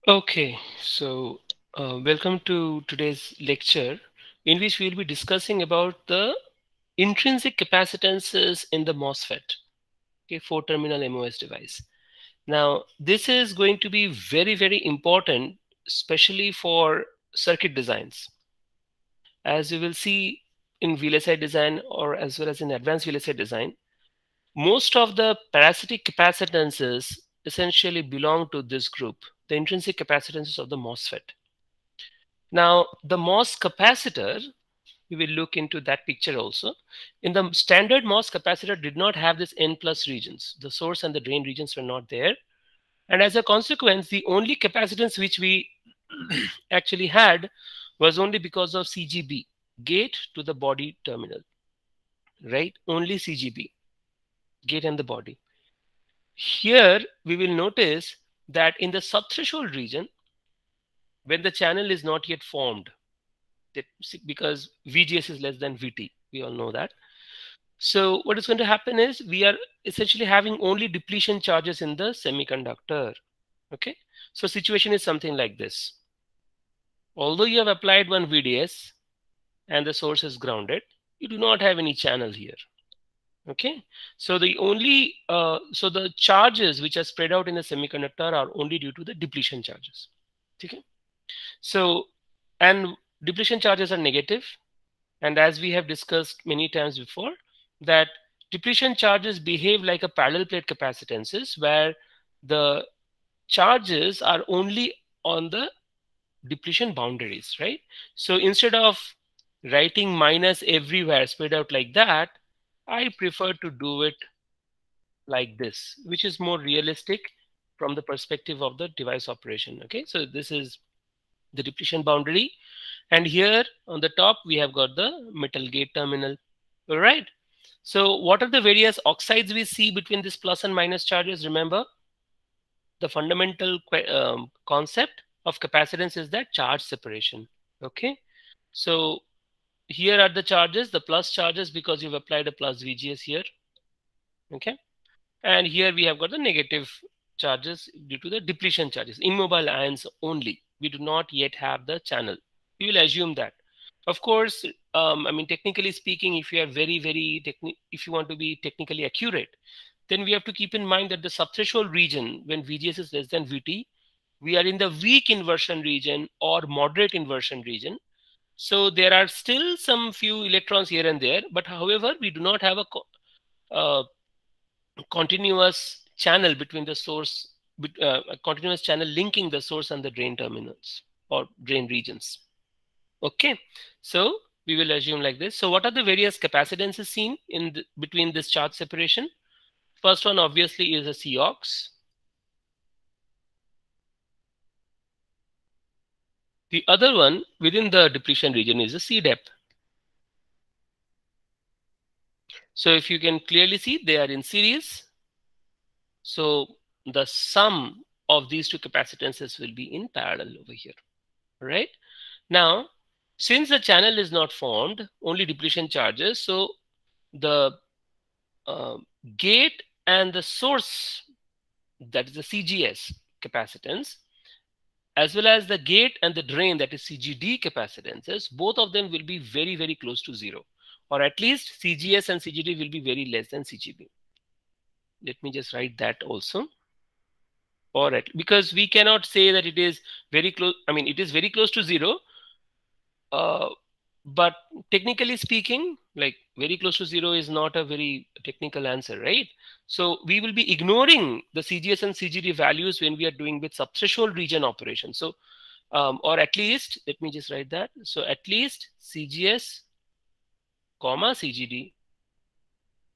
Okay, so welcome to today's lecture in which we'll be discussing about the intrinsic capacitances in the MOSFET, okay, four-terminal MOS device. Now, this is going to be very, very important, especially for circuit designs. As you will see in VLSI design or as well as in advanced VLSI design, most of the parasitic capacitances essentially belong to this group, the intrinsic capacitances of the MOSFET. Now, the MOS capacitor, we will look into that picture also. In the standard MOS capacitor did not have this N plus regions. The source and the drain regions were not there. And as a consequence, the only capacitance which we actually had was only because of CGB, gate to the body terminal, right? Only CGB, gate and the body. Here, we will notice that in the subthreshold region, when the channel is not yet formed, because VGS is less than VT, we all know that. So what is going to happen is we are essentially having only depletion charges in the semiconductor. Okay, so situation is something like this. Although you have applied one VDS and the source is grounded, you do not have any channel here. Okay, so the only so the charges which are spread out in the semiconductor are only due to the depletion charges. Okay, so and depletion charges are negative, and as we have discussed many times before, that depletion charges behave like a parallel plate capacitances where the charges are only on the depletion boundaries, right? So instead of writing minus everywhere spread out like that, I prefer to do it like this, which is more realistic from the perspective of the device operation. Okay, so this is the depletion boundary. And here on the top, we have got the metal gate terminal. All right. So what are the various oxides we see between this plus and minus charges? Remember, the fundamental concept of capacitance is that charge separation. Okay. So here are the charges, the plus charges because you've applied a plus VGS here. Okay. And here we have got the negative charges due to the depletion charges, immobile ions only. We do not yet have the channel. We will assume that. Of course, I mean, technically speaking, if you are if you want to be technically accurate, then we have to keep in mind that the subthreshold region, when VGS is less than VT, we are in the weak inversion region or moderate inversion region. So there are still some few electrons here and there, but however, we do not have a continuous channel between the source, a continuous channel linking the source and the drain terminals or drain regions. Okay, so we will assume like this. So what are the various capacitances seen in between this charge separation? First one obviously is a COX. The other one within the depletion region is a CDEP. So if you can clearly see, they are in series. So the sum of these two capacitances will be in parallel over here, right? Now, since the channel is not formed, only depletion charges, so the gate and the source, that is the CGS capacitance, as well as the gate and the drain, that is CGD capacitances, both of them will be very, very close to zero, or at least CGS and CGD will be very less than CGB. Let me just write that also. Or because we cannot say that it is very close. I mean, it is very close to zero. But technically speaking, like very close to zero is not a very technical answer, right? So we will be ignoring the CGS and CGD values when we are doing with subthreshold region operation. So, or at least, let me just write that. So at least CGS, comma CGD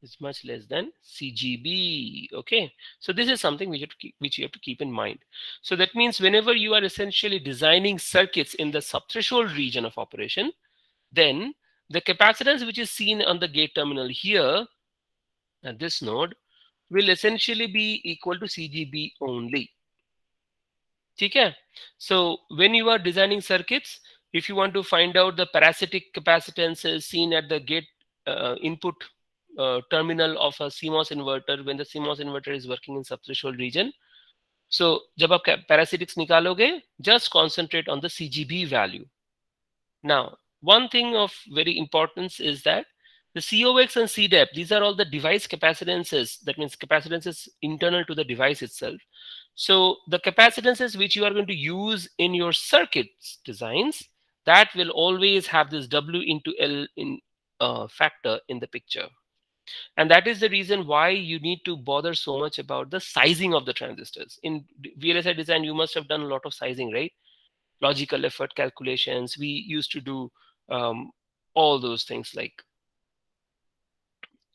is much less than CGB. Okay, so this is something which you have to keep in mind. So that means whenever you are essentially designing circuits in the subthreshold region of operation, then the capacitance which is seen on the gate terminal here at this node will essentially be equal to CGB only. Okay, so when you are designing circuits, if you want to find out the parasitic capacitances seen at the gate input terminal of a CMOS inverter when the CMOS inverter is working in subthreshold region, So जब आप parasitics निकालोगे, just concentrate on the CGB value. Now, one thing of very importance is that the COX and CDEP, these are all the device capacitances. That means capacitances internal to the device itself. So the capacitances which you are going to use in your circuits designs, that will always have this W into L in factor in the picture. And that is the reason why you need to bother so much about the sizing of the transistors. In VLSI design, you must have done a lot of sizing, right? Logical effort calculations. We used to do all those things like,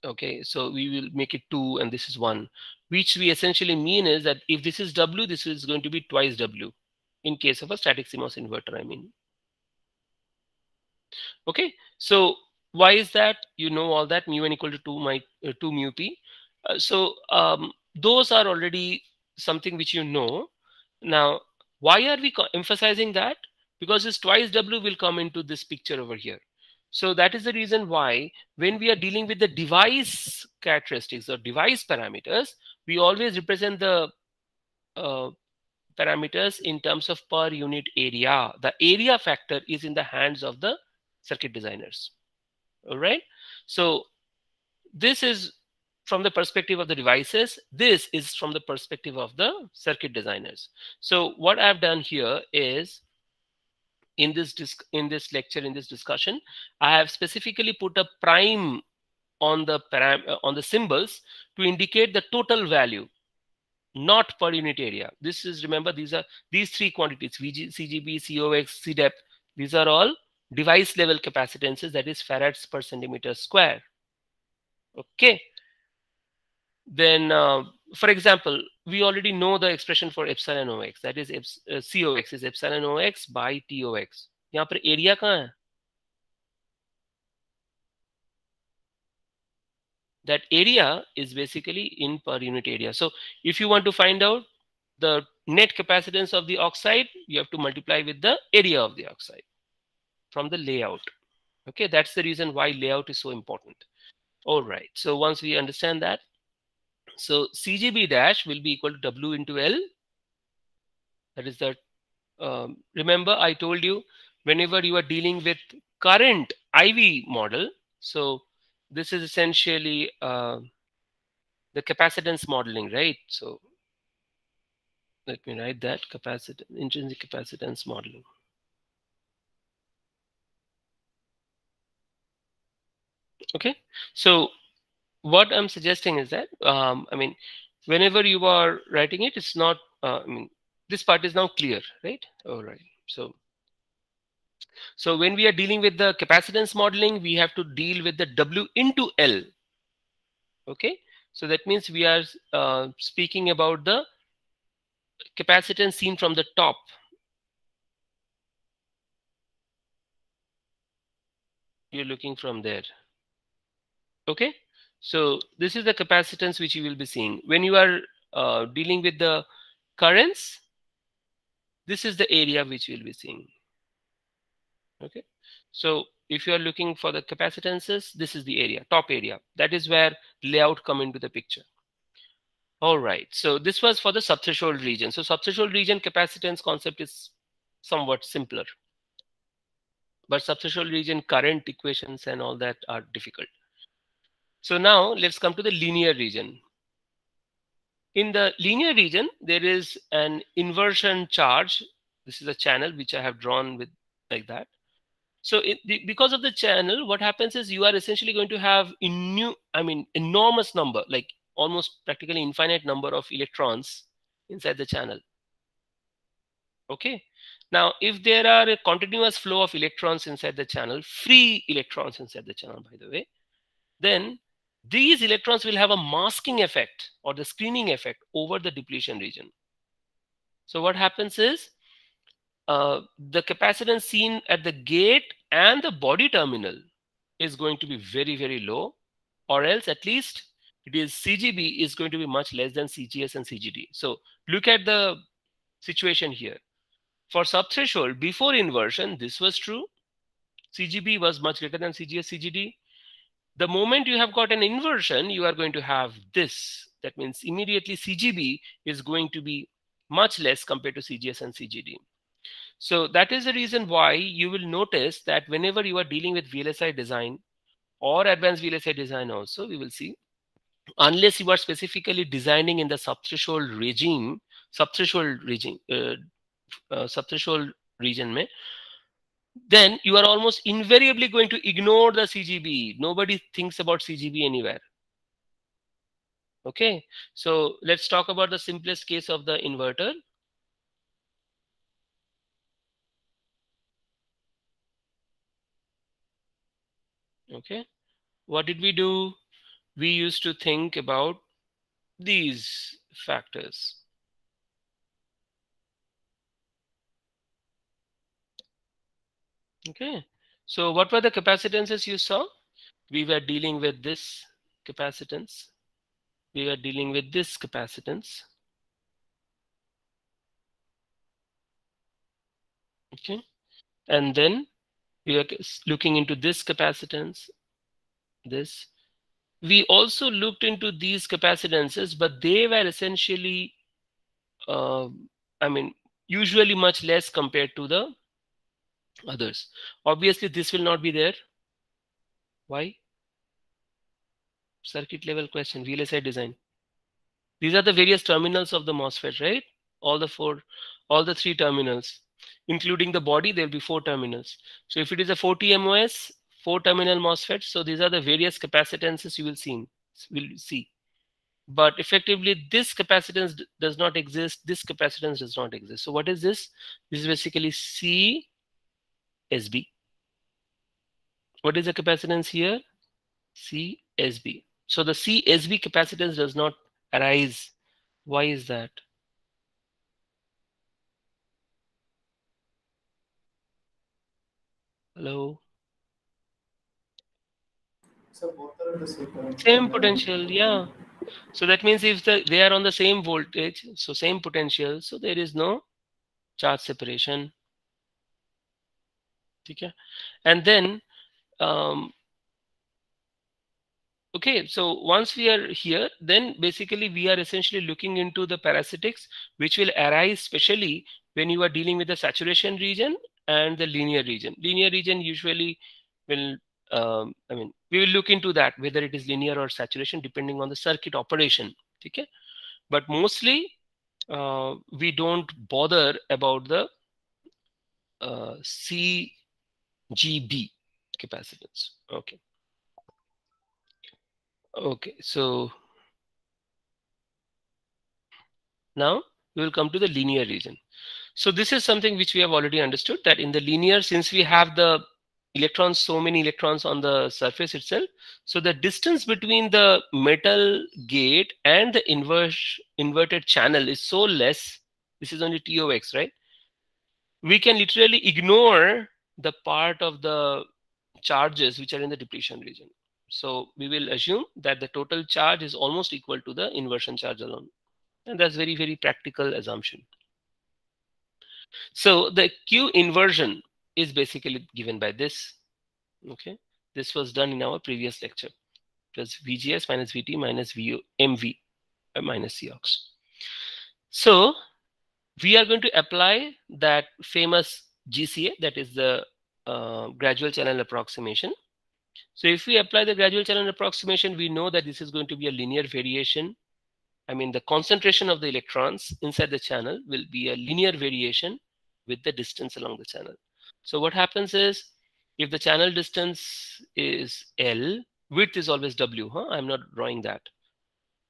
okay, so we will make it 2 and this is 1, which we essentially mean is that if this is W, this is going to be twice W in case of a static CMOS inverter, I mean. Okay, so why is that? You know all that, mu n equal to 2 mu p. Those are already something which you know. Now, why are we emphasizing that? Because this twice W will come into this picture over here. So that is the reason why when we are dealing with the device characteristics or device parameters, we always represent the parameters in terms of per unit area. The area factor is in the hands of the circuit designers. All right. So this is from the perspective of the devices. This is from the perspective of the circuit designers. So what I've done here is in this lecture, in this discussion, I have specifically put a prime on the symbols to indicate the total value, not per unit area. This is, remember, these three quantities, CGB, COX, CDEP. These are all device level capacitances, that is farads per centimeter square. Okay. Then, for example, we already know the expression for epsilon OX. That is COX is epsilon OX by TOX. यहाँ पर area कहाँ है? That area is basically in per unit area. So if you want to find out the net capacitance of the oxide, you have to multiply with the area of the oxide from the layout. Okay, that's the reason why layout is so important. All right, so once we understand that, so CGB dash will be equal to W into L. That is the, remember I told you, whenever you are dealing with current IV model, so this is essentially the capacitance modeling, right? So let me write that, intrinsic capacitance modeling. Okay, so what I'm suggesting is that, I mean, whenever you are writing it, it's not, I mean, this part is now clear, right? All right. So when we are dealing with the capacitance modeling, we have to deal with the W into L. Okay, so that means we are speaking about the capacitance seen from the top. You're looking from there. Okay, so this is the capacitance which you will be seeing. When you are dealing with the currents, this is the area which you will be seeing. Okay, so if you are looking for the capacitances, this is the area, top area. That is where layout come into the picture. All right, so this was for the subthreshold region. So subthreshold region capacitance concept is somewhat simpler, but subthreshold region current equations and all that are difficult. So now let's come to the linear region. In the linear region, there is an inversion charge. This is a channel which I have drawn with like that. So because of the channel, what happens is you are essentially going to have enormous number, like almost practically infinite number of electrons inside the channel. Okay. Now, if there are a continuous flow of electrons inside the channel, free electrons inside the channel, by the way, then these electrons will have a masking effect or the screening effect over the depletion region. So what happens is the capacitance seen at the gate and the body terminal is going to be very, very low, or else at least it is CGB is going to be much less than CGS and CGD. So look at the situation here. For subthreshold, before inversion, this was true. CGB was much greater than CGS, CGD. The moment you have got an inversion, you are going to have this. That means immediately CGB is going to be much less compared to CGS and CGD. So that is the reason why you will notice that whenever you are dealing with VLSI design or advanced VLSI design also, we will see, unless you are specifically designing in the subthreshold regime, subthreshold region mein, then you are almost invariably going to ignore the CGB. Nobody thinks about CGB anywhere. Okay, so let's talk about the simplest case of the inverter. Okay, what did we do? We used to think about these factors. Okay, so what were the capacitances you saw? We were dealing with this capacitance. We were dealing with this capacitance. Okay, and then we are looking into this capacitance, this. We also looked into these capacitances, but they were essentially, I mean, usually much less compared to the others. Obviously, this will not be there. Why? Circuit level question, VLSI design. These are the various terminals of the MOSFET, right? All the three terminals, including the body, there'll be 4 terminals. So if it is a 40 MOS, 4-terminal MOSFET, so these are the various capacitances you will see. But effectively, this capacitance does not exist. This capacitance does not exist. So what is this? This is basically CSB. What is the capacitance here? CSB. So the CSB capacitance does not arise. Why is that? Hello? So both are the Same potential, yeah. So that means if they are on the same voltage, so same potential, so there is no charge separation. Okay. And then okay, so once we are here, then basically we are essentially looking into the parasitics, which will arise especially when you are dealing with the saturation region and the linear region. Linear region usually will, I mean, we will look into that, whether it is linear or saturation, depending on the circuit operation. Okay, but mostly we don't bother about the CGB capacitance. Okay. Okay, so now we will come to the linear region. So this is something which we have already understood, that in the linear, since we have the electrons, so many electrons on the surface itself, so the distance between the metal gate and the inverted channel is so less. This is only TOX, right? We can literally ignore the part of the charges which are in the depletion region. So we will assume that the total charge is almost equal to the inversion charge alone. And that's very, very practical assumption. So the Q inversion is basically given by this. Okay, this was done in our previous lecture. It was VGS minus VT minus MV minus COX. So we are going to apply that famous GCA, that is the gradual channel approximation. So if we apply the gradual channel approximation, we know that this is going to be a linear variation. I mean, the concentration of the electrons inside the channel will be a linear variation with the distance along the channel. So what happens is, if the channel distance is L, width is always W. I'm not drawing that.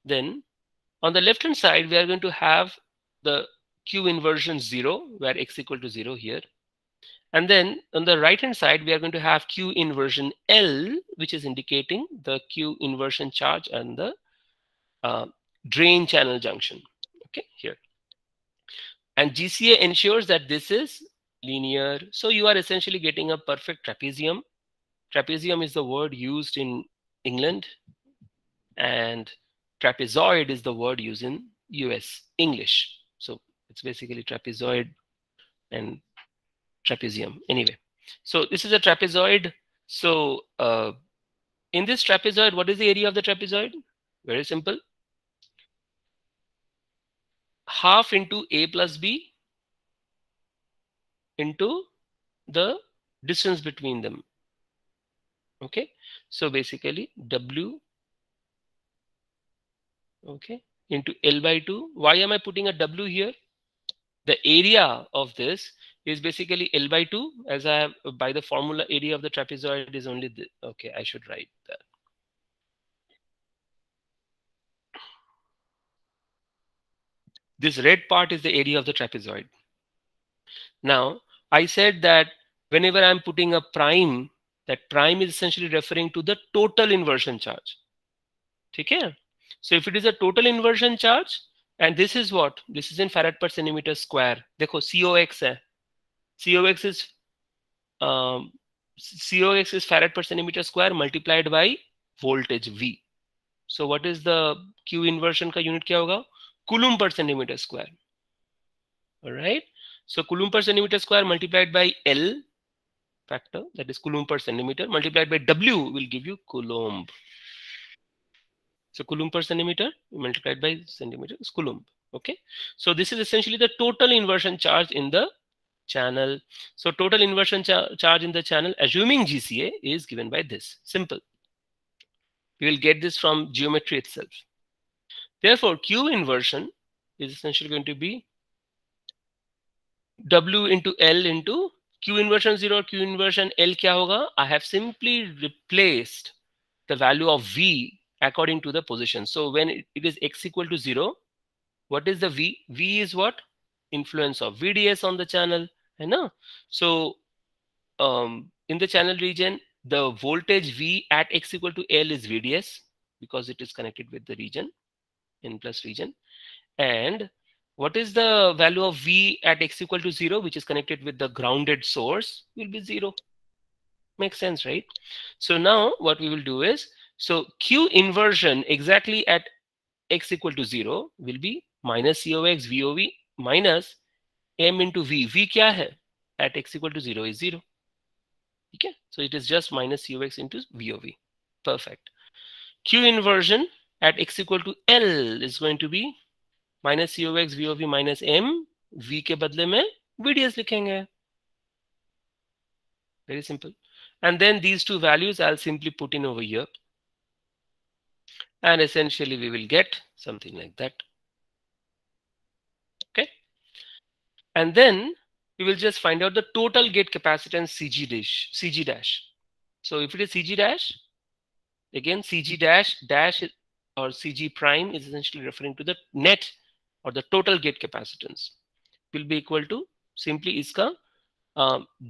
Then on the left hand side, we are going to have the Q inversion 0, where x equal to 0 here. And then on the right hand side, we are going to have Q inversion L, which is indicating the Q inversion charge and the drain channel junction. Okay, here. And GCA ensures that this is linear. So you are essentially getting a perfect trapezium. Trapezium is the word used in England, and trapezoid is the word used in US English. So it's basically trapezoid and trapezium. Anyway, so this is a trapezoid. So in this trapezoid, what is the area of the trapezoid? Very simple. half into A plus B into the distance between them. Okay, so basically W, okay, into L by 2. Why am I putting a W here? The area of this is basically L by 2, as I have by the formula. Area of the trapezoid is only this. Okay, I should write that. This red part is the area of the trapezoid. Now, I said that whenever I'm putting a prime, that prime is essentially referring to the total inversion charge. Okay? So if it is a total inversion charge, and this is what? This is in farad per centimeter square. देखो COX है. COX is COX is farad per centimeter square multiplied by voltage V. So what is the Q inversion का unit क्या होगा? Coulomb per centimeter square. All right. So Coulomb per centimeter square multiplied by L factor, that is Coulomb per centimeter, multiplied by W will give you Coulomb. So Coulomb per centimeter multiplied by centimeter is Coulomb. Okay. So this is essentially the total inversion charge in the channel. So total inversion charge in the channel, assuming GCA, is given by this. Simple. We will get this from geometry itself. Therefore, Q inversion is essentially going to be W into L into Q inversion 0, Q inversion L kya hoga? I have simply replaced the value of V according to the position. So when it is X equal to 0, what is the V? V is what? Influence of VDS on the channel. I know. So in the channel region, the voltage V at X equal to L is VDS because it is connected with the region, N plus region. And what is the value of V at X equal to 0, which is connected with the grounded source? Will be 0. Makes sense, right? So now what we will do is, so Q inversion exactly at X equal to 0 will be minus COX VOV minus M into V. V kya hai? At X equal to 0 is 0. Okay, so it is just minus COX into VOV. Perfect. Q inversion at X equal to L is going to be minus COX VOV minus M. V के बदले में VDS लिखेंगे. Very simple. And then these two values I'll simply put in over here. And essentially we will get something like that. Okay. And then we will just find out the total gate capacitance CG dash. So if it is CG dash, again CG dash or CG prime is essentially referring to the net or the total gate capacitance will be equal to simply iska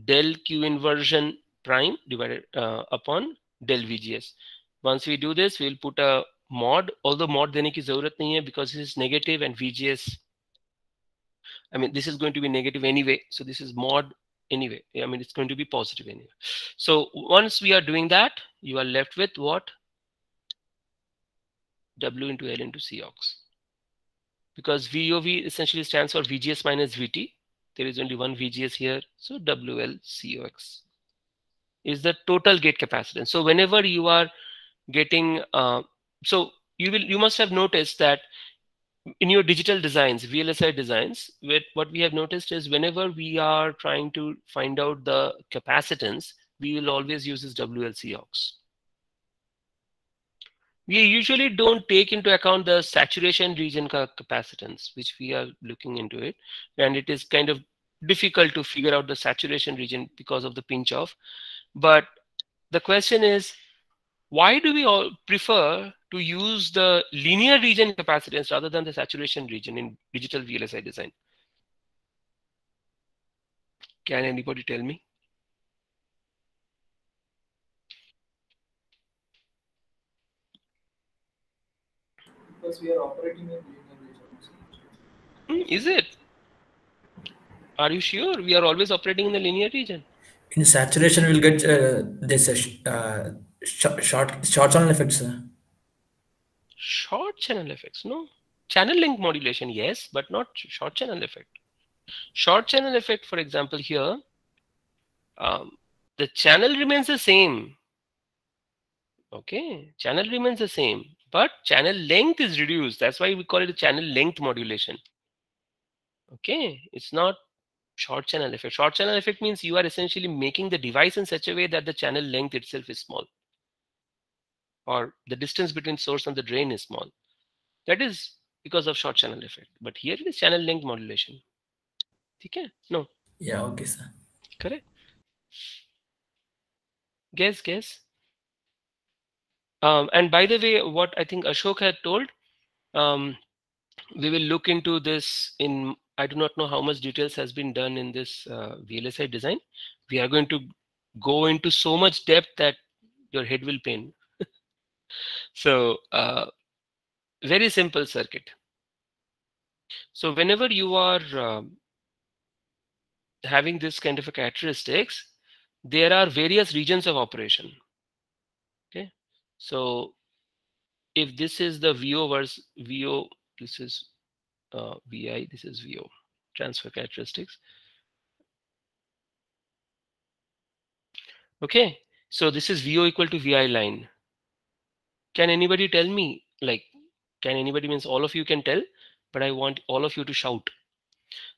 del Q inversion prime divided upon del VGS. Once we do this, we'll put a mod, although mod dene ki zarurat nahi hai because this is negative and VGS, I mean, this is going to be negative anyway. So this is mod anyway. I mean, it's going to be positive anyway. So once we are doing that, you are left with what? W into L into COX. Because VOV essentially stands for VGS minus VT. There is only one VGS here. So WL is the total gate capacitance. So whenever you are getting, so you must have noticed that in your digital designs, VLSI designs, what we have noticed is whenever we are trying to find out the capacitance, we will always use this WLCOX. We usually don't take into account the saturation region capacitance, which we are looking into it. And it is kind of difficult to figure out the saturation region because of the pinch off. But the question is, why do we all prefer to use the linear region capacitance rather than the saturation region in digital VLSI design? Can anybody tell me? Because we are operating in linear region. Is it? Are you sure? We are always operating in the linear region. In saturation, we'll get this short channel effects. Short channel effects, no. Channel length modulation, yes, but not short channel effect. Short channel effect, for example, here, the channel remains the same. Okay, channel remains the same, but channel length is reduced. That's why we call it a channel length modulation. Okay, it's not short channel effect. Short channel effect means you are essentially making the device in such a way that the channel length itself is small, or the distance between source and the drain is small. That is because of short channel effect. But here it is channel length modulation. Okay? No, Yeah, okay, sir. correct. Guess. And by the way, what I think Ashok had told, we will look into this in, I do not know how much details has been done in this VLSI design. We are going to go into so much depth that your head will pain. So very simple circuit. So whenever you are having this kind of a characteristics, there are various regions of operation. Okay, so if this is the VO versus VO, this is VI, this is VO, transfer characteristics. Okay, so this is VO equal to VI line. Can anybody tell me, like, can anybody means all of you can tell, but I want all of you to shout.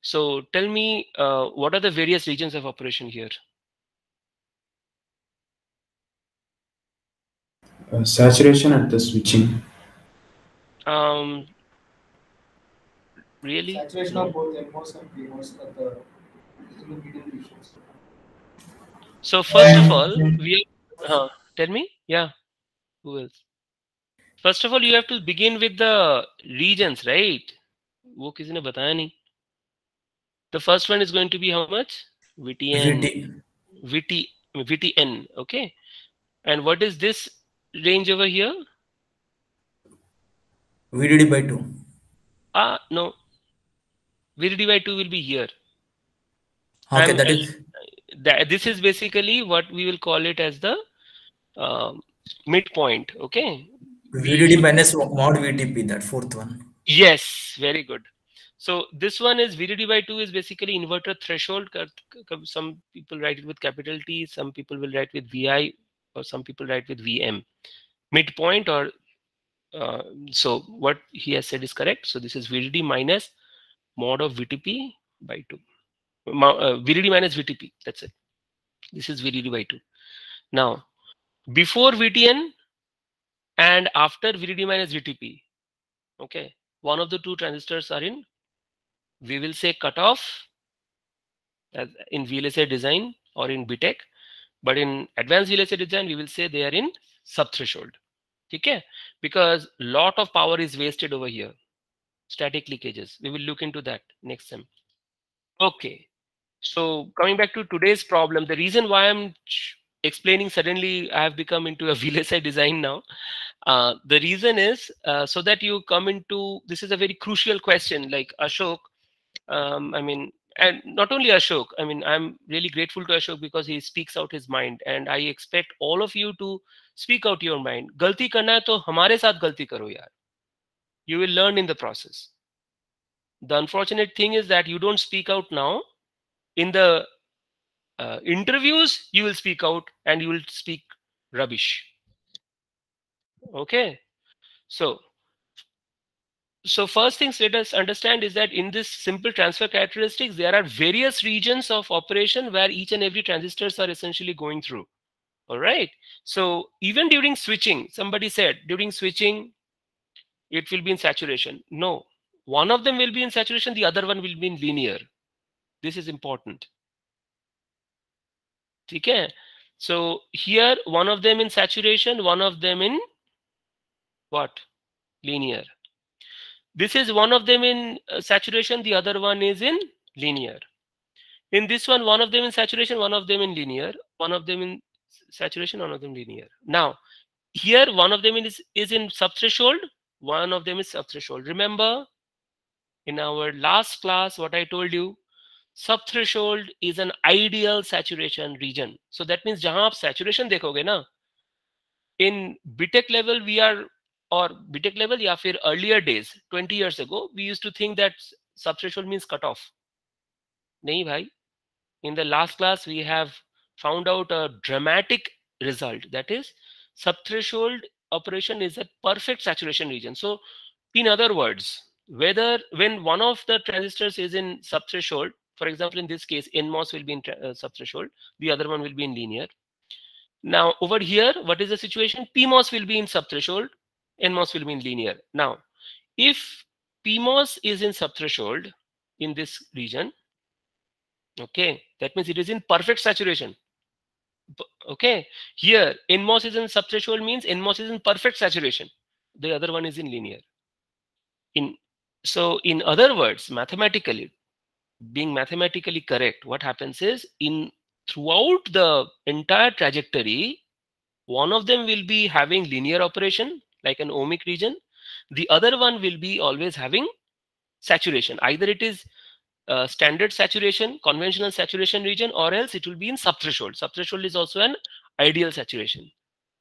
So tell me, what are the various regions of operation here? Saturation at the switching. Really? Saturation No. of both NMOS and PMOS at the medium regions. So first of all, we tell me, yeah, who else? First of all, you have to begin with the regions, right? वो किसी ने बताया नहीं. The first one is going to be how much? VTN. VTN. Okay. And what is this range over here? VDD by 2. No. VDD by 2 will be here. Okay, that is. This is basically what we will call it as the midpoint. Okay. VDD minus mod VTP, that fourth one. Yes, very good. So this one is VDD by 2 is basically inverter threshold. Some people write it with capital T, some people will write with VI, or some people write with VM. Midpoint, or so what he has said is correct. So this is VDD minus mod of VTP by 2. VDD minus VTP, that's it. This is VDD by 2. Now, before VTN and after VDD minus VTP, okay, one of the two transistors are in, we will say cutoff, as in VLSI design or in BTEC, but in advanced VLSI design, we will say they are in subthreshold. Okay, because lot of power is wasted over here. Static leakages. We will look into that next time. Okay, so coming back to today's problem, the reason why I'm explaining suddenly I have become into a VLSI design now. The reason is so that you come into, this is a very crucial question, like Ashok, I mean, and not only Ashok, I mean, I'm really grateful to Ashok because he speaks out his mind, and I expect all of you to speak out your mind. Galti karna hai to hamare saath galti karo yaar. You will learn in the process. The unfortunate thing is that you don't speak out now. In the interviews, you will speak out and you will speak rubbish. Okay, so first things let us understand is that in this simple transfer characteristics, there are various regions of operation where each and every transistors are essentially going through. All right. So even during switching, somebody said during switching, it will be in saturation. No, one of them will be in saturation, the other one will be in linear. This is important. Okay. So here, one of them in saturation, one of them in what? Linear. This is one of them in saturation, the other one is in linear. In this one of them in saturation, one of them in linear, one of them in saturation, one of them linear. Now, here one of them is in subthreshold, one of them is subthreshold. Remember, in our last class, what I told you, subthreshold is an ideal saturation region. So that means jahan aap saturation dekhoge na, in BTEC level we are, or BTEC level ya fir earlier days, 20 years ago, we used to think that subthreshold means cutoff. Nahi bhai. In the last class, we have found out a dramatic result. That is, subthreshold operation is a perfect saturation region. So in other words, whether when one of the transistors is in subthreshold, for example, in this case, NMOS will be in subthreshold, the other one will be in linear. Now over here, what is the situation? PMOS will be in subthreshold, NMOS will be in linear. Now, if PMOS is in subthreshold in this region, okay, that means it is in perfect saturation. Okay, here NMOS is in subthreshold means NMOS is in perfect saturation. The other one is in linear. So in other words, mathematically, being mathematically correct, what happens is throughout the entire trajectory, one of them will be having linear operation like an ohmic region. The other one will be always having saturation. Either it is standard saturation, conventional saturation region, or else it will be in subthreshold. Subthreshold is also an ideal saturation.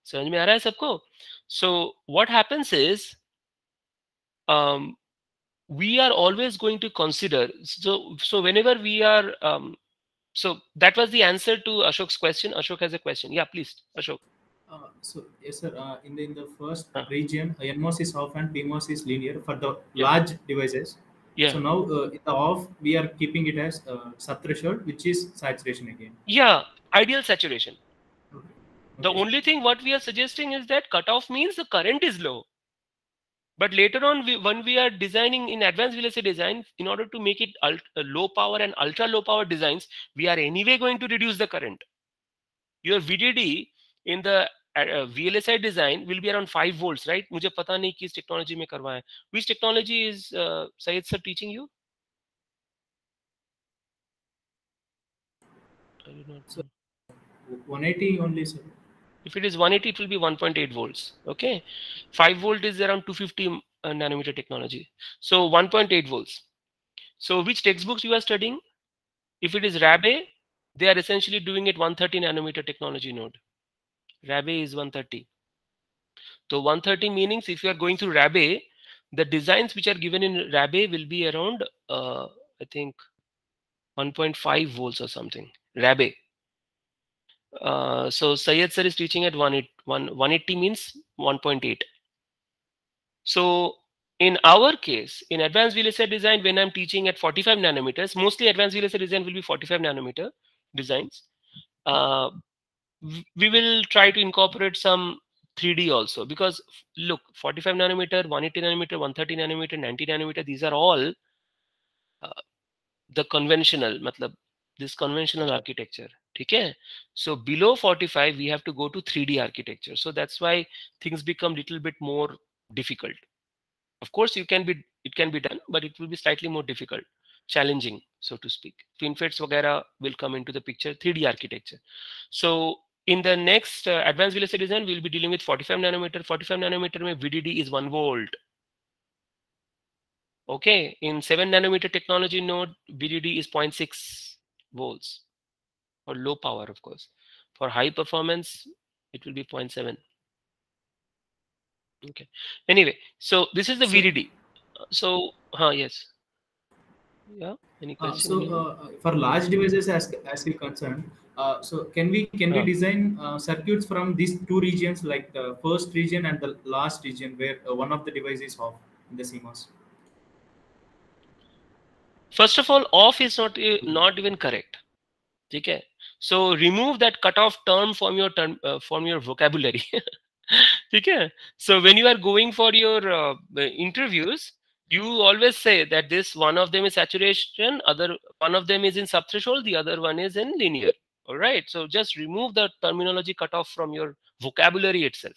समझ में आ रहा है सबको? So what happens is we are always going to consider, so whenever we are so that was the answer to Ashok's question. Ashok has a question. Yeah, please, Ashok. So yes, sir. In the first region, NMOS is off and PMOS is linear for the large devices. Yeah. So now in the off, we are keeping it as subthreshold, which is saturation again. Yeah, ideal saturation. Okay. The only thing what we are suggesting is that cutoff means the current is low. But later on, when we are designing in advanced VLSI design, in order to make it low power and ultra low power designs, we are anyway going to reduce the current. Your VDD in the VLSI design will be around 5 volts, right? मुझे पता नहीं किस technology में करवा है. Which technology is Syed sir teaching you? I do not know. 180 only, sir. If it is 180, it will be 1.8 volts. Okay, 5 volt is around 250 nanometer technology. So 1.8 volts. So which textbooks you are studying? If it is Rabe, they are essentially doing it 130 nanometer technology node. Rabe is 130. So 130 meanings if you are going through Rabe, the designs which are given in Rabe will be around I think 1.5 volts or something. Rabe. So Syed sir is teaching at 180 means 1.8. So in our case, in advanced VLSI design, when I'm teaching at 45 nanometers, mostly advanced VLSI design will be 45 nanometer designs. We will try to incorporate some 3D also, because look, 45 nanometer, 180 nanometer, 130 nanometer, 90 nanometer, these are all the conventional, matlab, this conventional architecture. Okay, so below 45 we have to go to 3D architecture. So that's why things become little bit more difficult. Of course, it can be done, but it will be slightly more difficult, challenging, so to speak. FinFETs वगैरह will come into the picture, 3D architecture. So in the next advanced VLSI design, we will be dealing with 45 nanometer. 45 nanometer mein VDD is 1 volt. Okay, in 7 nanometer technology node, VDD is 0.6 volts for low power, of course. For high performance, it will be 0.7. Okay. Anyway, so this is the VDD. So, yes. Yeah. Any question? For large devices, as we concerned, so can we design circuits from these two regions, like the first region and the last region, where one of the devices is off in the CMOS? First of all, off is not even correct. Okay. So remove that cutoff term from your vocabulary. Okay. So when you are going for your interviews, you always say that this one of them is saturation, one of them is in subthreshold, the other one is in linear. All right. So just remove the terminology cutoff from your vocabulary itself.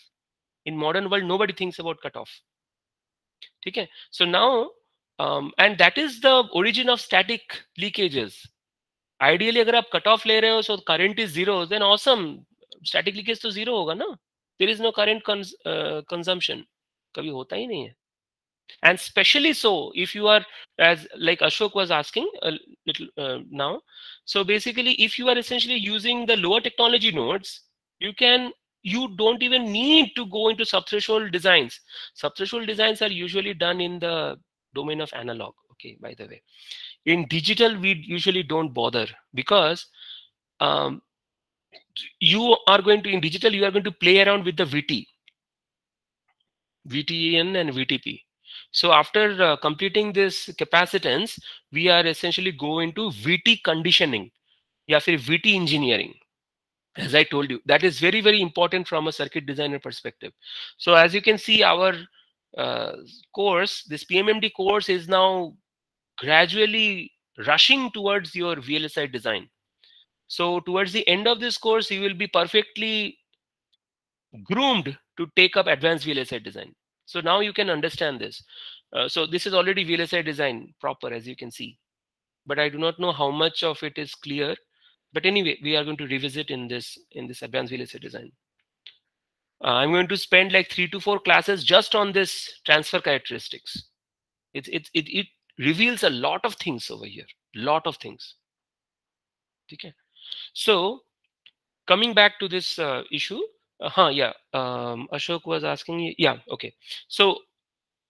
In modern world, nobody thinks about cutoff. Okay. So now, and that is the origin of static leakages. Ideally, अगर आप cutoff ले रहे हो, so current is 0, then awesome. Static leakage तो 0 होगा ना? There is no current consumption. कभी होता ही नहीं है. And especially so if you are, as like Ashok was asking a little now. So basically, if you are essentially using the lower technology nodes, you don't even need to go into subthreshold designs. Subthreshold designs are usually done in the domain of analog. Okay, by the way. In digital, we usually don't bother, because you are going to play around with the VT, VTN and VTP. So after completing this capacitance, we are essentially go into VT conditioning, या फिर VT engineering. As I told you, that is very, very important from a circuit designer perspective. So as you can see, our course, this PMMD course is now gradually rushing towards your VLSI design. So towards the end of this course, you will be perfectly groomed to take up advanced VLSI design. So now you can understand this. So this is already VLSI design proper, as you can see. But I do not know how much of it is clear. But anyway, we are going to revisit in this advanced VLSI design. I'm going to spend like 3 to 4 classes just on this transfer characteristics. It reveals a lot of things over here. Lot of things. Okay. So coming back to this issue, Ashok was asking, yeah, okay. So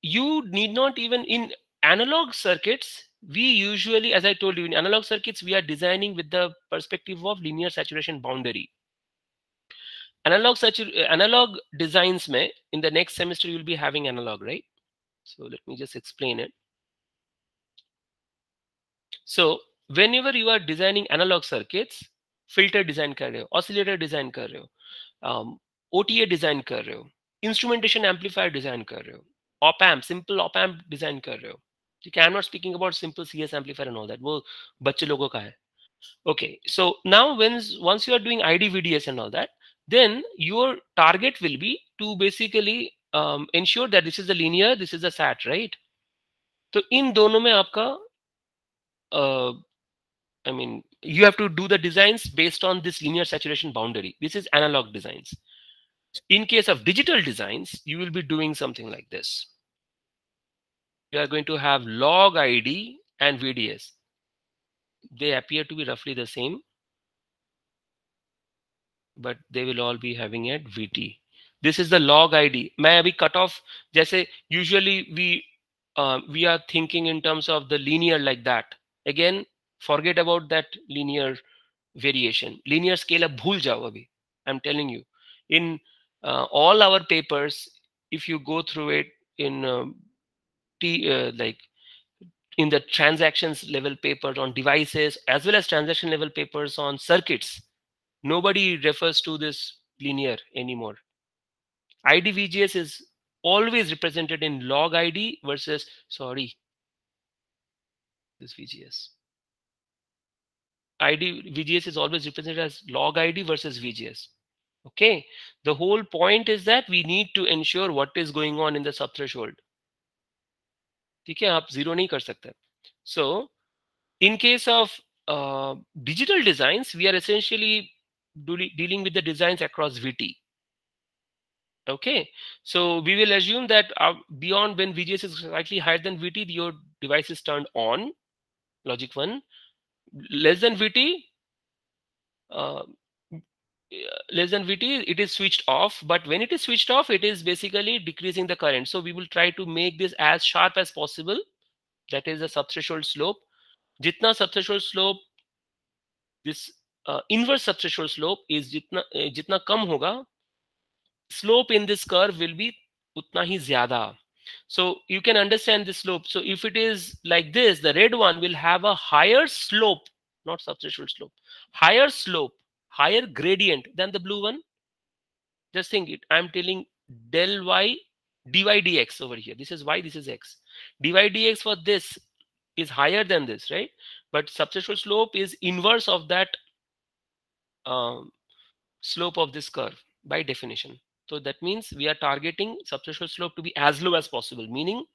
you need not even in analog circuits, we usually, as I told you, in analog circuits, we are designing with the perspective of linear saturation boundary. Analog designs may, in the next semester, you will be having analog, right? So let me just explain it. So whenever you are designing analog circuits, filter design कर रहे हो, oscillator design कर रहे हो, OTA design कर रहे हो, instrumentation amplifier design कर रहे हो, op-amp, simple op-amp design कर रहे हो. Okay, I'm not speaking about simple CS amplifier and all that. वो बच्चे लोगों का है. Okay, so now once you are doing ID VDS and all that, then your target will be to basically ensure that this is a linear, this is a SAT, right? तो इन दोनों में आपका I mean, you have to do the designs based on this linear saturation boundary. This is analog designs. In case of digital designs, you will be doing something like this. You are going to have log ID and VDS. They appear to be roughly the same, but they will all be having at VT. This is the log ID. मैं अभी cut off जैसे usually we are thinking in terms of the linear like that. Again, forget about that linear variation. Linear scale अब भूल जाओ अभी. I'm telling you. In all our papers, if you go through it in like in the transactions level papers on devices as well as transaction level papers on circuits, nobody refers to this linear anymore. ID VGS is always represented in log ID versus, sorry, this VGS. ID VGS is always represented as log ID versus VGS. Okay, the whole point is that we need to ensure what is going on in the subthreshold. ठीक है, आप zero नहीं कर सकते. So in case of digital designs, we are essentially dealing with the designs across VT. Okay, so we will assume that beyond when VGS is slightly higher than VT, your device is turned on, logic 1. Less than VT, it is switched off. But when it is switched off, it is basically decreasing the current. So we will try to make this as sharp as possible. That is the subthreshold slope. Jitna subthreshold slope, this inverse subthreshold slope is jitna kam hoga, slope in this curve will be utna hi zyada. So you can understand the slope. So if it is like this, the red one will have a higher slope, not subthreshold slope, higher slope, higher gradient than the blue one. Just think it. I'm telling del y dy dx over here. This is y, this is x. Dy dx for this is higher than this, right? But subthreshold slope is inverse of that slope of this curve by definition. So that means we are targeting subthreshold slope to be as low as possible, meaning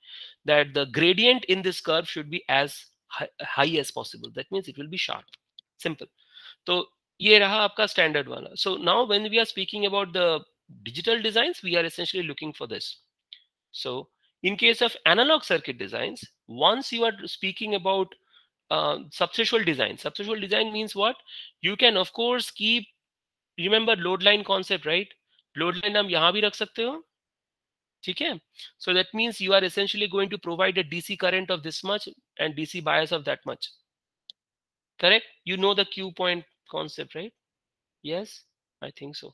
that the gradient in this curve should be as high as possible. That means it will be sharp. Simple. So ये रहा आपका standard वाला. So now when we are speaking about the digital designs, we are essentially looking for this. So in case of analog circuit designs, once you are speaking about subthreshold design means what? You can of course keep, remember load line concept, right? Load line हम यहाँ भी रख सकते हो, ठीक है? So that means you are essentially going to provide a DC current of this much and DC bias of that much. Correct? You know the Q point concept, right? Yes, I think so.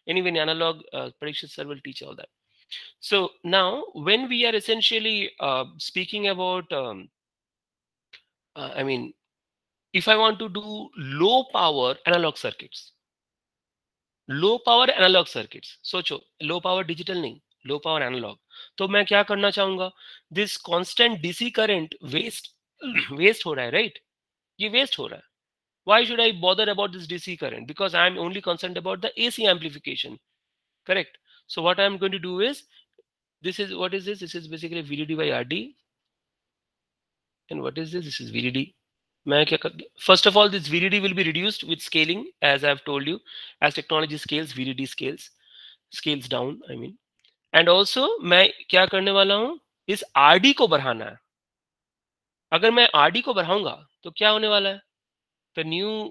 Anyway, in analog, Parikshit sir will teach all that. So now when we are essentially speaking about, I mean, if I want to do low power analog circuits, सोचो low power digital नहीं, low power analogue, तो मैं क्या करना चाहूंगा, this constant DC current waste हो रहा है, राइट? ये वेस्ट हो रहा है. Why should I bother about this DC current? Because I'm only concerned about the AC amplification, correct? So what I'm going to do is, this is, what is this? This is basically VDD by RD. And what is this? This is VDD. First of all, this VDD will be reduced with scaling, as I've told you. As technology scales, VDD scales down, I mean. And also मैं क्या करने वाला हूं, इस RD को बढ़ाना है. अगर मैं RD को बढ़ाऊंगा तो क्या होने वाला है? The new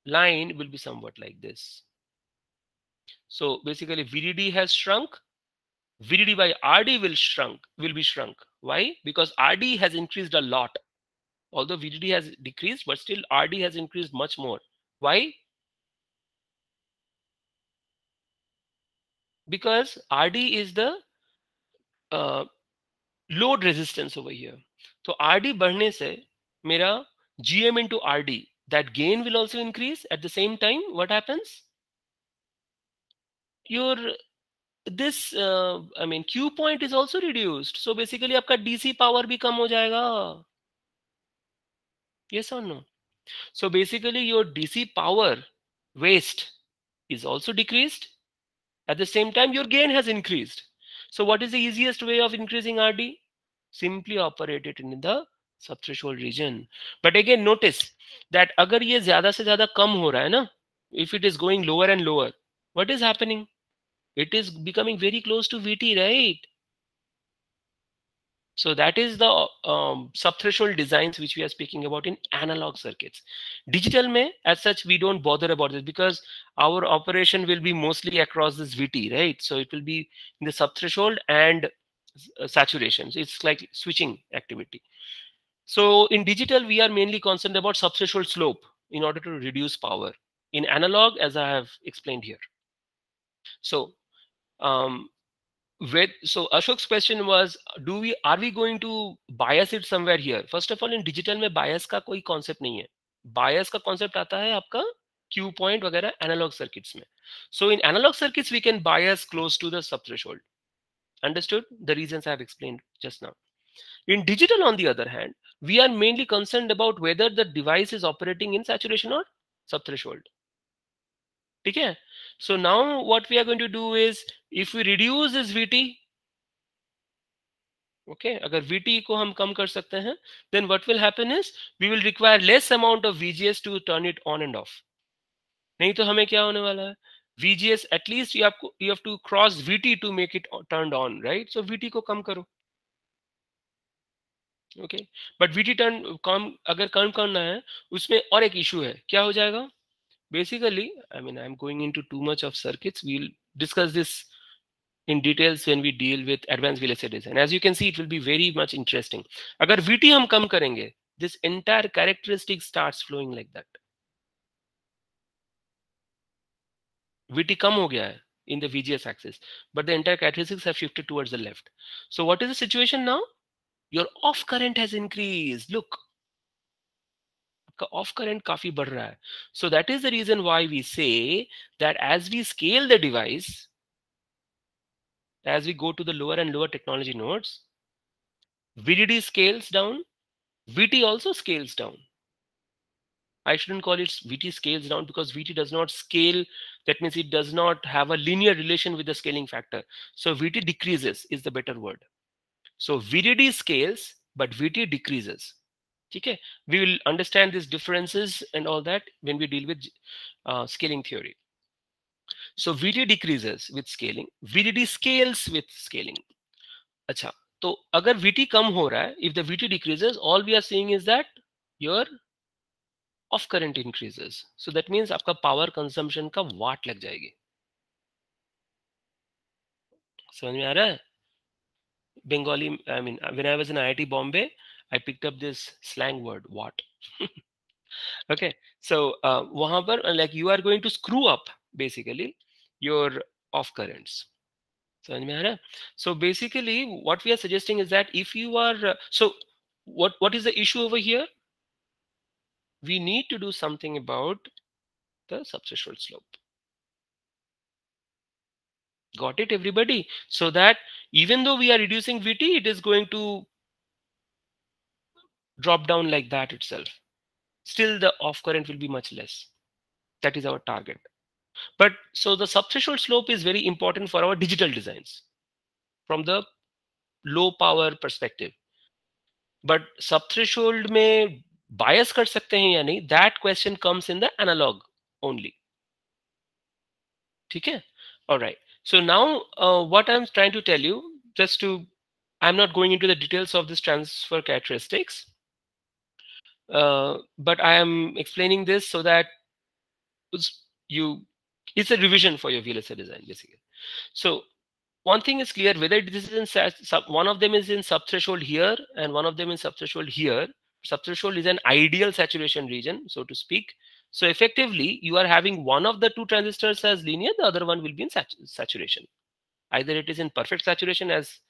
line will be somewhat like this. So basically VDD has shrunk, VDD by RD will be shrunk. Why? Because RD has increased a lot. Although VDD has decreased, but still RD has increased much more. Why? Because RD is the load resistance over here. So RD बढ़ने से मेरा GM into RD, that gain will also increase. At the same time, what happens? Your I mean Q point is also reduced. So basically आपका DC power भी कम हो जाएगा. Yes or no? So basically your DC power waste is also decreased. At the same time, your gain has increased. So what is the easiest way of increasing RD? Simply operate it in the subthreshold region. But again, notice that अगर ये ज़्यादा से ज़्यादा कम हो रहा है ना, if it is going lower and lower, what is happening? It is becoming very close to VT, right? So that is the subthreshold designs which we are speaking about in analog circuits. Digital mein, as such, we don't bother about this because our operation will be mostly across this VT, right? So it will be in the subthreshold and saturation. So it's like switching activity. So in digital, we are mainly concerned about subthreshold slope in order to reduce power. In analog, as I have explained here. So so Ashok's question was, are we going to bias it somewhere here? First of all, in digital में bias का कोई concept नहीं है. Bias का concept आता है आपका Q point वगैरह analog circuits में. So in analog circuits we can bias close to the subthreshold. Understood? The reasons I have explained just now. In digital, on the other hand, we are mainly concerned about whether the device is operating in saturation or subthreshold. Okay? So now what we are going to do is, if we reduce this VT, okay, अगर VT को हम कम कर सकते हैं, then what will happen is we will require less amount of VGS to turn it on and off. नहीं तो हमें क्या होने वाला है? VGS at least you have to cross VT to make it turned on, right? So VT को कम करो. Okay, but VT turn कम अगर कम करना है, उसमें और एक issue है. क्या हो जाएगा? Basically, I mean, I'm going into too much of circuits. We'll discuss this in details when we deal with advanced VLSI design. As you can see, it will be very much interesting. अगर VT हम कम करेंगे, this entire characteristic starts flowing like that. VT कम हो गया है in the VGS axis, but the entire characteristics have shifted towards the left. So what is the situation now? Your off current has increased. Look, आपका off current काफी बढ़ रहा है. So that is the reason why we say that as we scale the device, as we go to the lower and lower technology nodes, VDD scales down, VT also scales down. I shouldn't call it VT scales down because VT does not scale. That means it does not have a linear relation with the scaling factor. So VT decreases is the better word. So VDD scales, but VT decreases. Okay, we will understand these differences and all that when we deal with scaling theory. So VT decreases with scaling, VDD scales with scaling. अच्छा, तो अगर VT कम हो रहा है, if the VT decreases, all we are seeing is that your off current increases. So that means आपका power consumption का watt लग जाएगी. समझ में आ रहा है? Bengali, I mean, when I was in IIT Bombay, I picked up this slang word, watt. Okay, so वहां पर like you are going to screw up basically your off currents. समझ में आ रहा है? So basically what we are suggesting is that if you are so what is the issue over here? We need to do something about the subthreshold slope. Got it, everybody? So that even though we are reducing VT, it is going to drop down like that itself. Still the off current will be much less. That is our target. But so the subthreshold slope is very important for our digital designs from the low power perspective. But subthreshold में bias कर सकते हैं या नहीं, that question comes in the analog only. ठीक है? All right. So now what I'm trying to tell you, just to, I'm not going into the details of this transfer characteristics, but I am explaining this so that it's a revision for your VLSI design basically. So one thing is clear, whether this is in one of them is in subthreshold here and one of them in subthreshold here. Subthreshold is an ideal saturation region, so to speak. So effectively, you are having one of the two transistors as linear, the other one will be in saturation. Either it is in perfect saturation as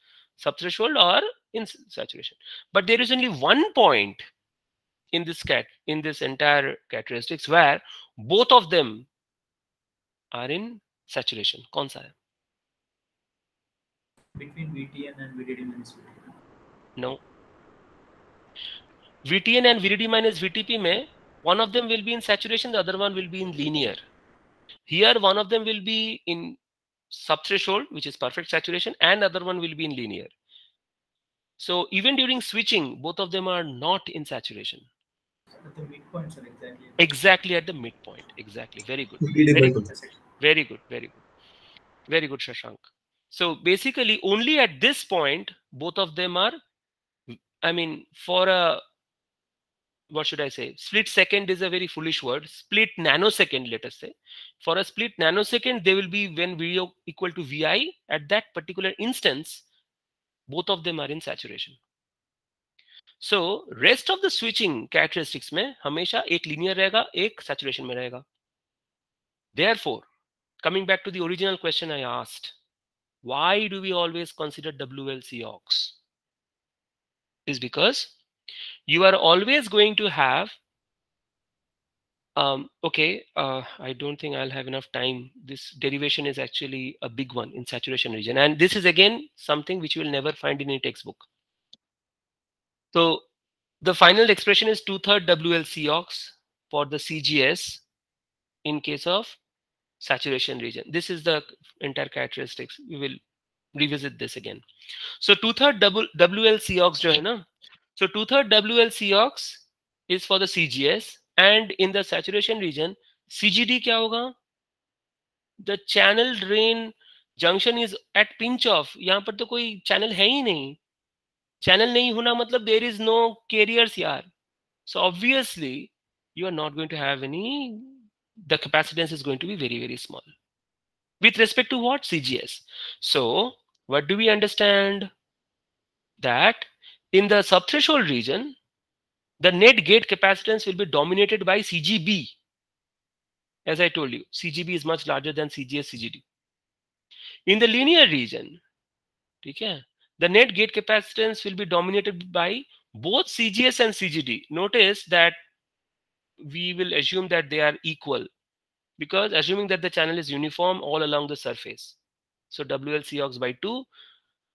subthreshold or in saturation. But there is only one point in this entire characteristics where both of them are in saturation. कौन सा है? Between VTN and VDD minus VTP. No. VTN and VDD minus VTP में one of them will be in saturation, the other one will be in linear. Here one of them will be in subthreshold, which is perfect saturation, and the other one will be in linear. So even during switching, both of them are not in saturation. At the midpoints are exactly. Exactly at the midpoint. Exactly. Very good. Very good. Very good. Very good. Very good, Shashank. So basically, only at this point, both of them are, I mean, for a, what should I say? Split second is a very foolish word. Split nanosecond, let us say. For a split nanosecond, they will be when VO equal to VI. At that particular instance, both of them are in saturation. So rest of the switching characteristics में हमेशा एक linear रहेगा, एक saturation में रहेगा. Therefore, coming back to the original question I asked, why do we always consider WLC aux? Is because you are always going to have I don't think I'll have enough time. This derivation is actually a big one in saturation region, and this is again something which you will never find in a textbook. So the final expression is 2/3 WLC aux for the CGS in case of saturation region. This is the entire characteristics. We will revisit this again. So 2/3 WLC aux जो है ना, so 2/3 WLC aux is for the CGS, and in the saturation region CGD क्या होगा? The channel drain junction is at pinch off. यहाँ पर तो कोई channel है ही नहीं. Channel नहीं होना मतलब there is no carriers यार. So obviously you are not going to have any, the capacitance is going to be very, very small. With respect to what? CGS. So what do we understand? That in the subthreshold region, the net gate capacitance will be dominated by CGB. As I told you, CGB is much larger than CGS, CGD. In the linear region, okay, the net gate capacitance will be dominated by both CGS and CGD. Notice that we will assume that they are equal, because assuming that the channel is uniform all along the surface. So WLC aux by 2,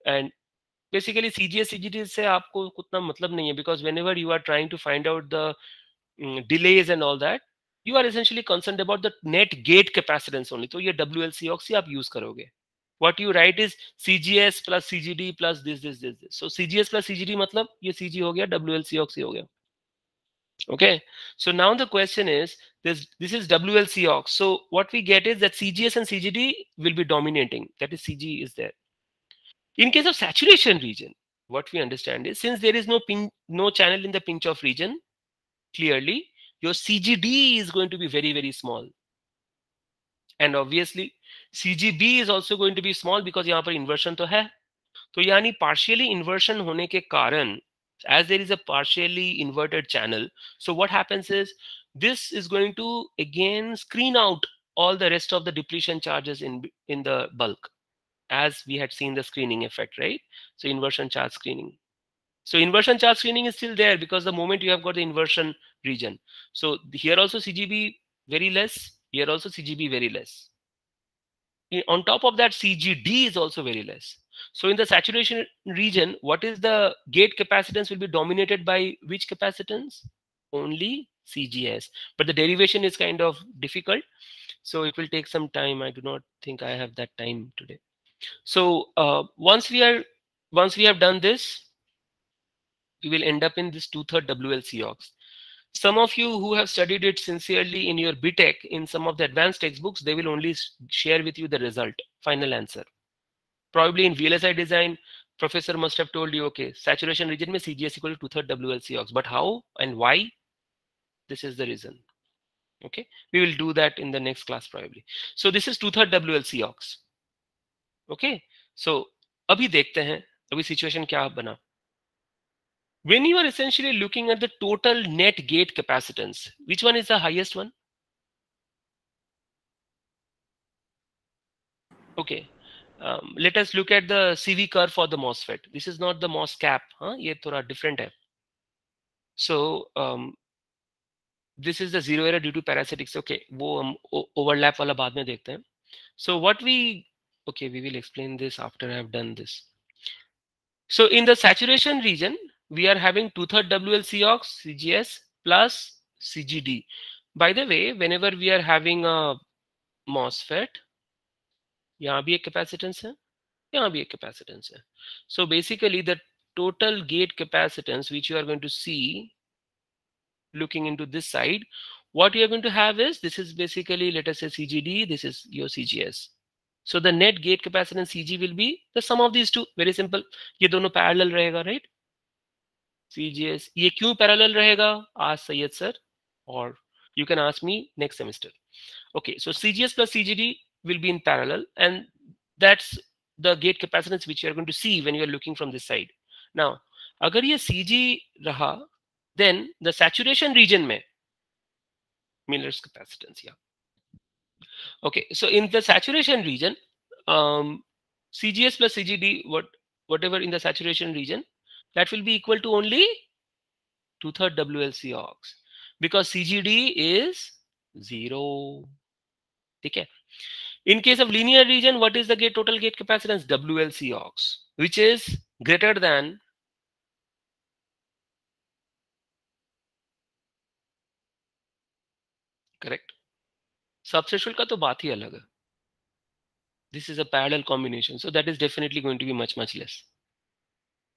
and basically CGS CGD से आपको उतना मतलब नहीं है, because whenever you are trying to find out the delays and all that, you are essentially concerned about the net gate capacitance only. तो ये WLC aux ही आप use करोगे. What you write is CGS plus CGD plus this. So CGS plus CGD मतलब ये CG हो गया, WLC aux ही हो गया. Okay, so now the question is this is WLC aux. So what we get is that CGS and CGD will be dominating. That is CG is there. In case of saturation region, what we understand is since there is no channel in the pinch off region, clearly your CGD is going to be very, very small. And obviously CGB is also going to be small because यहाँ पर inversion तो है. तो यानी partially inversion होने के कारण, as there is a partially inverted channel, so what happens is this is going to again screen out all the rest of the depletion charges in the bulk. as we had seen the screening effect, right? So inversion charge screening. So inversion charge screening is still there because the moment you have got the inversion region. So here also CGB very less, here also CGB very less. On top of that, CGD is also very less. So in the saturation region, what is the gate capacitance will be dominated by which capacitance? Only CGS. But the derivation is kind of difficult, so it will take some time. I do not think I have that time today. So once we have done this, we will end up in this 2/3 WLCOX. Some of you who have studied it sincerely in your BTech, in some of the advanced textbooks, they will only share with you the result, final answer. Probably in VLSI design, professor must have told you, okay, saturation region mein CGS equal to 2/3 WLCOX. But how and why? This is the reason. Okay, we will do that in the next class probably. So this is 2/3 WLCOX. Okay, so अभी देखते हैं अभी situation क्या बना. When you are essentially looking at the total net gate capacitance, which one is the highest one? Okay, let us look at the CV curve for the MOSFET. This is not the MOSCAP, huh? ये थोड़ा different है. So this is the zero error due to parasitics. Okay, वो हम overlap वाला बाद में देखते हैं. So what we will explain this after I have done this. So in the saturation region, we are having 2/3 WLCOX, CGS plus CGD. By the way, whenever we are having a MOSFET, यहाँ भी एक capacitance है, यहाँ भी एक capacitance है. So basically the total gate capacitance which you are going to see looking into this side, what you are going to have is, this is basically, let us say CGD, this is your CGS. So the net gate capacitance CG will be the sum of these two. Very simple. ये दोनों parallel रहेगा, right? CGS. ये क्यों parallel रहेगा? Ask Syed sir, or you can ask me next semester. Okay, so CGS plus CGD will be in parallel, and that's the gate capacitance which you are going to see when you are looking from this side. Now, अगर ये CG रहा, then the saturation region में Miller's capacitance, yeah. Okay, so in the saturation region, CGS plus CGD, whatever in the saturation region, that will be equal to only 2/3 WLCOX, because CGD is 0. Okay. In case of linear region, what is the total gate capacitance? WLCOX, which is greater than correct. Subthreshold का तो बात ही अलग है. This is a parallel combination, so that is definitely going to be much less.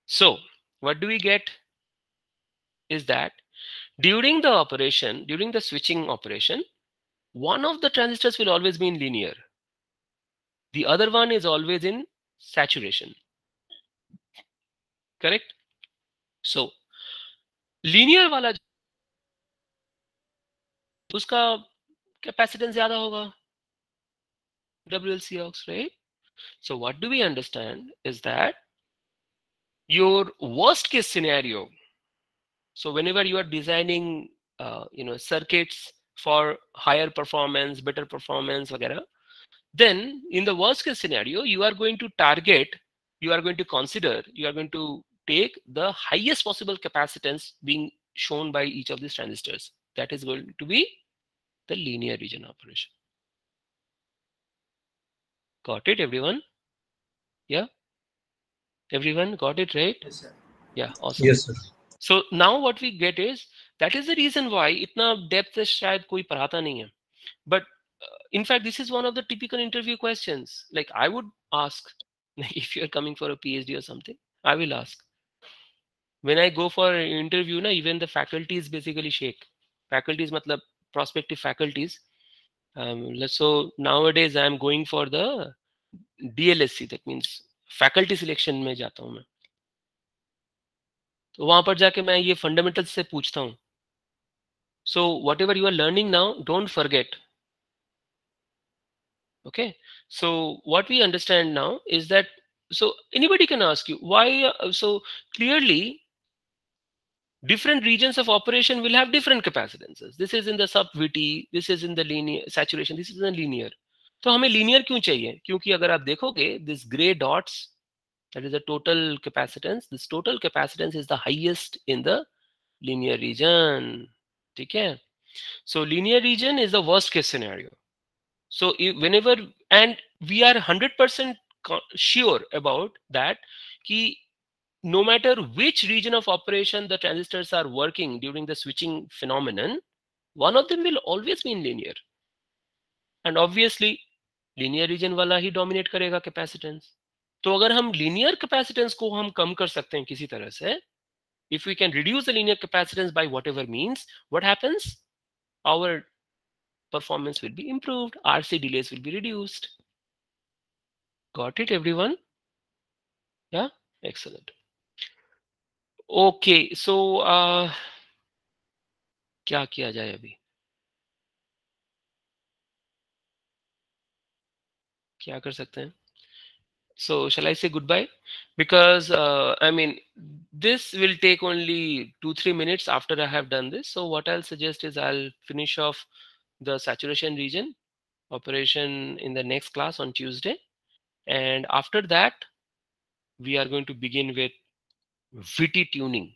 So what do we get is that during the operation, during the switching operation, one of the transistors will always be in linear. The other one is always in saturation. Correct? So linear वाला उसका capacitance ज़्यादा होगा, WLCOX, right? So what do we understand is that your worst case scenario, so whenever you are designing circuits for higher performance, better performance, वगैरह, then in the worst case scenario, you are going to target, you are going to consider, you are going to take the highest possible capacitance being shown by each of these transistors. That is going to be the linear region operation. Got it, everyone? Yeah? Everyone got it, right? Yes, sir. Yeah, awesome. Yes, sir. So now what we get is, that is the reason why itna depth से शायद कोई पढ़ाता नहीं है. But in fact, this is one of the typical interview questions. Like I would ask, if you are coming for a PhD or something, I will ask. When I go for an interview, na, even the faculties basically shake. Faculties matlab prospective faculties. So nowadays I am going for the DLSC, that means faculty selection में जाता हूँ मैं. तो वहां पर जाके मैं ये fundamentals से पूछता हूँ. So whatever you are learning now, don't forget. Okay. So what we understand now is that, so anybody can ask you why. So clearly, different regions of operation will have different capacitances. This is in the sub-VT, this is in the linear saturation, this is in the linear. तो हमें linear क्यों चाहिए? क्योंकि अगर आप देखोगे this grey dots, that is the total capacitance, this total capacitance is the highest in the linear region. ठीक है? So linear region is the worst case scenario. So whenever, and we are 100% sure about that कि no matter which region of operation the transistors are working during the switching phenomenon, one of them will always be in linear. And obviously linear region वाला ही dominate करेगा capacitance. तो अगर हम linear capacitance को हम कम कर सकते हैं किसी तरह से, if we can reduce the linear capacitance by whatever means, what happens? Our performance will be improved, RC delays will be reduced. Got it, everyone? Yeah, excellent. Okay, so क्या किया जाए अभी? क्या कर सकते हैं? So shall I say goodbye? Because I mean, this will take only 2-3 minutes after I have done this. So what I'll suggest is I'll finish off the saturation region operation in the next class on Tuesday. And after that, we are going to begin with VT tuning.